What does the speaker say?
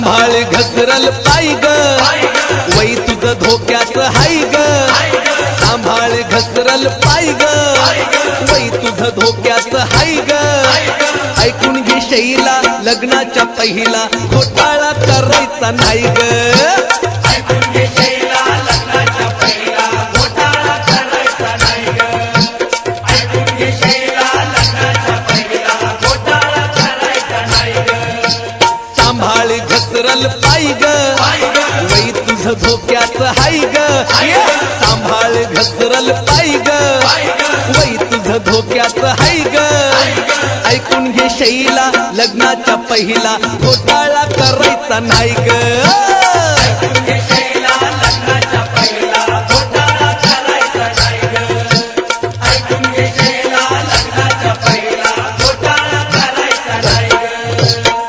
सांभाळ घसरल पाय ग वै तुझं धोक्यात हाय ग सांभाळ घसरल पाय ग वै तुझं धोक्यात हाय ग ऐकून घे शैला लग्नाच्या पहिला घोटाळा करायचा नाही ग ऐकून घे शैला लग्नाच्या पहिला घोटाळा करायचा नाही ग ऐकून घे शैला लग्नाच्या पहिला घोटाळा करायचा नाही ग सांभाळ घसरल पाय ग वै तुझं धोक्यात हाय ग सांभाळ घसरल पाय ग वै तुझं धोक्यात हाय ग ऐकून घे शैला लग्नाच्या पहिला घोटाळा करायचा नाही ग